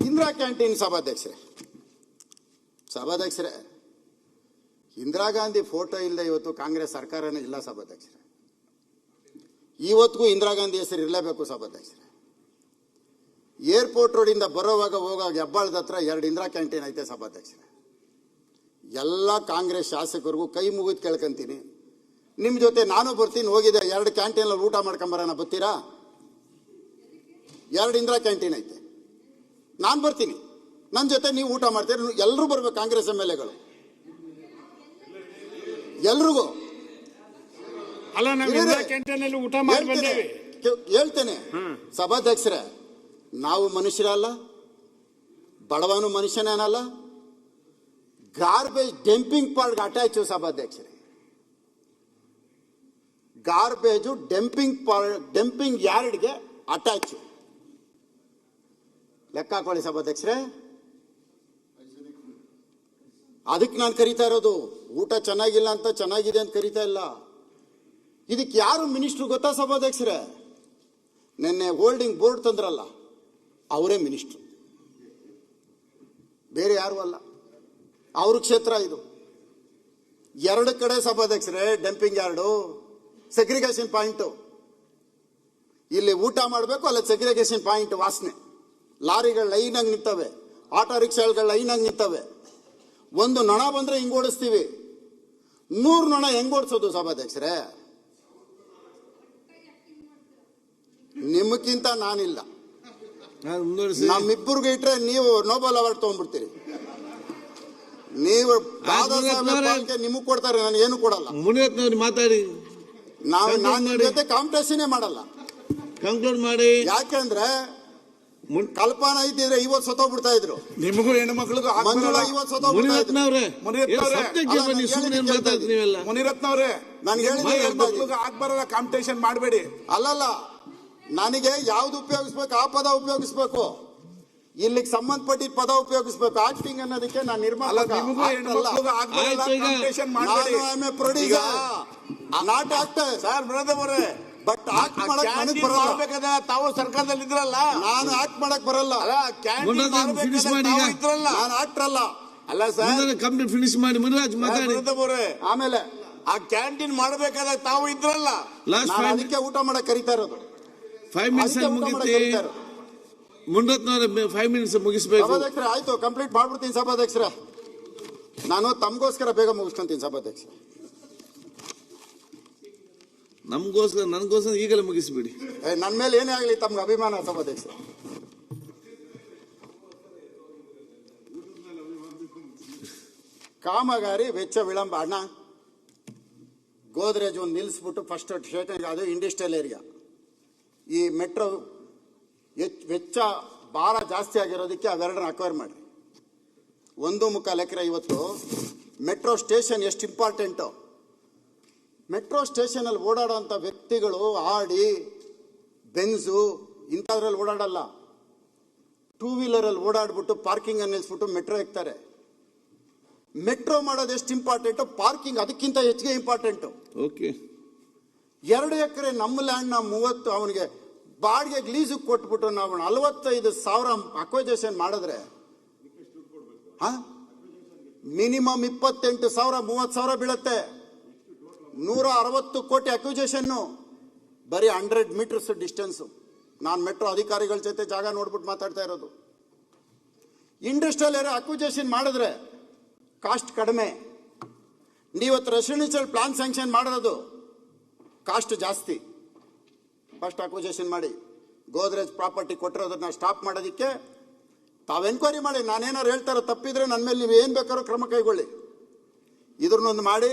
Indira canteen ಸಭಾಧ್ಯಕ್ಷರೇ Indira Gandhi photo ಇಲ್ಲದೆ ಇವತ್ತು ಕಾಂಗ್ರೆಸ್ ಸರ್ಕಾರನೇ ಇಲ್ಲ ಸಭಾಧ್ಯಕ್ಷರೇ. ಇವತ್ತಿಗೂ ಇಂದಿರಾ ಗಾಂಧಿ ಹೆಸರು ಇರಲೇಬೇಕು ಸಭಾಧ್ಯಕ್ಷರೇ. ಏರ್ಪೋರ್ಟ್ ರೋಡಿಂದ ಬರೋವಾಗ ಹೋಗಾಗ ಹೆಬ್ಬಾಳದ ಹತ್ರ 2 ಇಂದಿರಾ ಕ್ಯಾಂಟೀನ್ ಐತೆ ಸಭಾಧ್ಯಕ್ಷರೇ. ಎಲ್ಲ ಕಾಂಗ್ರೆಸ್ ಶಾಸಕರಿಗೂ ಕೈ ಮುಗಿದು ಕೇಳ್ಕೊಂತೀನಿ, ನಿಮ್ಮ ಜೊತೆ ನಾನು ಬರ್ತೀನಿ, ಹೋಗಿದೆ 2 ಕ್ಯಾಂಟೀನಲ್ಲಿ ಊಟ ಮಾಡ್ಕೊಂಬರೋಣ, ಬರ್ತೀರಾ? 2 ಇಂದಿರಾ ಕ್ಯಾಂಟೀನ್ ಐತೆ, ನಾನು ಬರ್ತೀನಿ, ನನ್ನ ಜೊತೆ ನೀವು ಊಟ ಮಾಡ್ತೀರಿ. ಎಲ್ಲರೂ ಬರ್ಬೇಕು, ಕಾಂಗ್ರೆಸ್ MLAಗಳು ಎಲ್ರಿಗೂ. ಅಲ್ಲ, ನಾವು ಊಟ ಹೇಳ್ತೇನೆ ಸಭಾಧ್ಯಕ್ಷರೇ, ನಾವು ಮನುಷ್ಯರಲ್ಲ, ಬಡವನು ಮನುಷ್ಯನೇನಲ್ಲ. ಗಾರ್ಬೇಜ್ ಡಂಪಿಂಗ್ ಪಾರ್ಟ್ಗೆ ಅಟ್ಯಾಚು ಸಭಾಧ್ಯಕ್ಷರೇ. Garbage dumping ಯಾರ್ಡ್ಗೆ attach. ಲೆಕ್ಕ ಹಾಕೊಳ್ಳಿ ಸಭಾಧ್ಯಕ್ಷರೇ. ಅದಕ್ಕೆ ನಾನು ಕರಿತಾ ಇರೋದು. ಊಟ ಚೆನ್ನಾಗಿಲ್ಲ ಅಂತ ಚೆನ್ನಾಗಿದೆ ಅಂತ ಕರಿತಾ ಇಲ್ಲ. ಇದಕ್ಕೆ ಯಾರು ಮಿನಿಸ್ಟ್ರು ಗೊತ್ತಾ ಸಭಾಧ್ಯಕ್ಷರೇ? ನಿನ್ನೆ ಹೋಲ್ಡಿಂಗ್ ಬೋರ್ಡ್ ತಂದ್ರಲ್ಲ, ಅವರೇ ಮಿನಿಸ್ಟ್ರು, ಬೇರೆ ಯಾರು ಅಲ್ಲ. ಅವ್ರ ಕ್ಷೇತ್ರ ಇದು. 2 ಕಡೆ ಸಭಾಧ್ಯಕ್ಷರೇ ಡಂಪಿಂಗ್ ಯಾರ್ಡು, ಸೆಗ್ರಿಗೇಷನ್ ಪಾಯಿಂಟು. ಇಲ್ಲಿ ಊಟ ಮಾಡಬೇಕು, ಅಲ್ಲ ಸೆಗ್ರಿಗೇಷನ್ ಪಾಯಿಂಟ್ ವಾಸನೆ. ಲಾರಿಗಳು ಲೈನಾಗಿ ನಿಂತವೆ, ಆಟೋ ರಿಕ್ಷಾಗಳು ಲೈನಾಗಿ ನಿಂತವೆ. ಒಂದು ನೊಣ ಬಂದ್ರೆ ಹಿಂಗ್ ಓಡಿಸ್ತೀವಿ, 100 ನೊಣ ಹೆಂಗ್ ಓಡಿಸೋದು ಸಭಾಧ್ಯಕ್ಷರೇ? ನಿಮಗಿಂತ ನಾನಿಲ್ಲ. ನಮ್ಮಿಬ್ಬರಿಗೆ ಇಟ್ರೆ ನೀವು ನೋಬೆಲ್ ಅವಾರ್ಡ್ ತಗೊಂಡ್ಬಿಡ್ತೀರಿ. ನೀವು ನಿಮಗ್ ಕೊಡ್ತಾರೆ, ನಾನು ಏನು ಕೊಡಲ್ಲ. ಮಾತಾಡಿ, ನಾನು ಜೊತೆ ಕಾಂಪಿಟೇಷನ್ ಮಾಡಲ್ಲ. ಕಂಕ್ಲೂಡ್ ಮಾಡಿ. ಯಾಕೆಂದ್ರೆ ಕಲ್ಪನಾ ಇದ್ದಿದ್ರೆ 50 ಸತ್ತೋಗ್ಬಿಡ್ತಾ ಇದ್ರು. ನಿಮಗೂ ಹೆಣ್ಮಕ್ಳಿಗೂ ಮಂಜುಳಾ 50 ಸತ್ತೋಗ್ಬಿಡ್ತಾ ಇದ್ರು. ಮುನಿರತ್ನ ಅವರೇ, ನಾನು ಹೇಳಿದ್ರೆ ಆಗ್ಬಾರಲ್ಲ, ಕಾಂಪಿಟೇಷನ್ ಮಾಡಬೇಡಿ. ಅಲ್ಲಲ್ಲ, ನನಗೆ ಯಾವ್ದು ಉಪಯೋಗಿಸ್ಬೇಕು ಆ ಪದ ಉಪಯೋಗಿಸ್ಬೇಕು, ಇಲ್ಲಿಗೆ ಸಂಬಂಧಪಟ್ಟಿದ್ದ ಪದ ಉಪಯೋಗಿಸ್ಬೇಕು. ಆಕ್ಟಿಂಗ್ ಅನ್ನೋದಕ್ಕೆ ನಾನು ನಿರ್ಮಾಪಕ, producer, not actor. Sir Vinod ಅವರೇ, ಬಟ್ ಆಕ್ಟ್ ಮಾಡಕ್ ನನಗೆ ಬರಲ್ಲ. ತಾವು ಸರ್ಕಾರದಲ್ಲಿ ಇದ್ರಲ್ಲ, ನಾನು ಆಕ್ಟ್ ಮಾಡಕ್ ಬರಲ್ಲ. ನಾನು ಆಕ್ಟರ್ ಅಲ್ಲ. ಅಲ್ಲ ಸರ್, ಕಂಪ್ಲೀಟ್ ಫಿನಿಶ್ ಮಾಡಿ ಮುನಿರಾಜ್ ಮಾತಾಡಿ. ಆಮೇಲೆ ಆ ಕ್ಯಾಂಟೀನ್ ಮಾಡಬೇಕಾದಾಗ ತಾವು ಇದ್ರಲ್ಲ, ಅದಕ್ಕೆ ಊಟ ಮಾಡಕ್ ಕರಿತಾ ಇರೋದು. 5 ಮಿನಿಟ್ಸ್ ಮುಗಿತಿ. ಮುನಿರತ್ನವ್ರೆ 5 ಮಿನಿಟ್ಸ್ ಮುಗಿಸ್ಬೇಕು. ಸಭಾಧ್ಯಕ್ಷರೇ ಆಯ್ತು, ಕಂಪ್ಲೀಟ್ ಮಾಡ್ಬಿಡ್ತೀನಿ ಸಭಾಧ್ಯಕ್ಷರೇ. ನಾನು ತಮಗೋಸ್ಕರ ಬೇಗ ಮುಗಿಸ್ಕೊಂತೀನಿ ಸಭಾಧ್ಯಕ್ಷ. ನನಗೋಸ್ಕರ ಈಗಲೇ ಮುಗಿಸ್ಬಿಡಿ. ನನ್ನ ಮೇಲೆ ಏನೇ ಆಗಲಿ ತಮ್ಗೆ ಅಭಿಮಾನ ಸಭಾಧ್ಯಕ್ಷ. ಕಾಮಗಾರಿ ವೆಚ್ಚ ವಿಳಂಬ. ಅಣ್ಣ, ಗೋದ್ರೇಜ್ ಒಂದು ನಿಲ್ಲಿಸ್ಬಿಟ್ಟು ಫಸ್ಟ್ ಸ್ಟೇಷನ್, ಅದು ಇಂಡಸ್ಟ್ರಿಯಲ್ ಏರಿಯಾ. ಈ ಮೆಟ್ರೋ ವೆಚ್ಚ ಭಾರ ಜಾಸ್ತಿ ಆಗಿರೋದಕ್ಕೆ ಅವೆರಡನ್ನ ಅಕ್ವೈರ್ ಮಾಡಿ. 1.25 ಎಕರೆ. ಇವತ್ತು ಮೆಟ್ರೋ ಸ್ಟೇಷನ್ ಎಷ್ಟು ಇಂಪಾರ್ಟೆಂಟು. ಮೆಟ್ರೋ ಸ್ಟೇಷನಲ್ಲಿ ಓಡಾಡೋಂಥ ವ್ಯಕ್ತಿಗಳು ಆಡಿ, ಬೆನ್ಸು ಇಂಥದ್ರಲ್ಲಿ ಓಡಾಡಲ್ಲ. 2 ವೀಲರಲ್ಲಿ ಓಡಾಡ್ಬಿಟ್ಟು ಪಾರ್ಕಿಂಗ್ ಅನ್ನು ನಿಲ್ಲಿಸ್ಬಿಟ್ಟು ಮೆಟ್ರೋ ಇಕ್ತಾರೆ. ಮೆಟ್ರೋ ಮಾಡೋದು ಎಷ್ಟು ಇಂಪಾರ್ಟೆಂಟು, ಪಾರ್ಕಿಂಗ್ ಅದಕ್ಕಿಂತ ಹೆಚ್ಚಿಗೆ ಇಂಪಾರ್ಟೆಂಟು. ಓಕೆ, 2 ಎಕರೆ ನಮ್ಮ ಲ್ಯಾಂಡ್ನ 30 ಅವನಿಗೆ ಬಾಡಿಗೆಗೆ ಲೀಸಿಗೆ ಕೊಟ್ಬಿಟ್ಟು ನಾವು 45,000 ಅಕ್ವೈಜೇಷನ್ ಮಾಡಿದ್ರೆ ಮಿನಿಮಮ್ 28,000 30,000 ಬೀಳುತ್ತೆ. 160 ಕೋಟಿ ಅಕ್ವಿಜೇಷನ್ನು, ಬರೀ 100 ಮೀಟರ್ಸ್ ಡಿಸ್ಟೆನ್ಸು. ನಾನು ಮೆಟ್ರೋ ಅಧಿಕಾರಿಗಳ ಜೊತೆ ಜಾಗ ನೋಡ್ಬಿಟ್ಟು ಮಾತಾಡ್ತಾ ಇರೋದು. ಇಂಡಸ್ಟ್ರಿಯಲ್ ಏರಿಯಾ ಅಕ್ವಿಜೇಷನ್ ಮಾಡಿದ್ರೆ ಕಾಸ್ಟ್ ಕಡಿಮೆ. ನೀವತ್ತು ರೆಸಿಡೆನ್ಷಿಯಲ್ ಪ್ಲಾನ್ ಸ್ಯಾಂಕ್ಷನ್ ಮಾಡೋದು ಕಾಸ್ಟ್ ಜಾಸ್ತಿ. ಫಸ್ಟ್ ಅಕ್ವಿಜೇಷನ್ ಮಾಡಿ. ಗೋದ್ರೇಜ್ ಪ್ರಾಪರ್ಟಿ ಕೊಟ್ಟಿರೋದನ್ನ ಸ್ಟಾಪ್ ಮಾಡೋದಕ್ಕೆ ತಾವು ಎನ್ಕ್ವೈರಿ ಮಾಡಿ. ನಾನೇನಾರು ಹೇಳ್ತಾರೋ ತಪ್ಪಿದ್ರೆ ನನ್ನ ಮೇಲೆ ನೀವು ಏನು ಬೇಕಾದ್ರೂ ಕ್ರಮ ಕೈಗೊಳ್ಳಿ. ಇದ್ರನ್ನೊಂದು ಮಾಡಿ.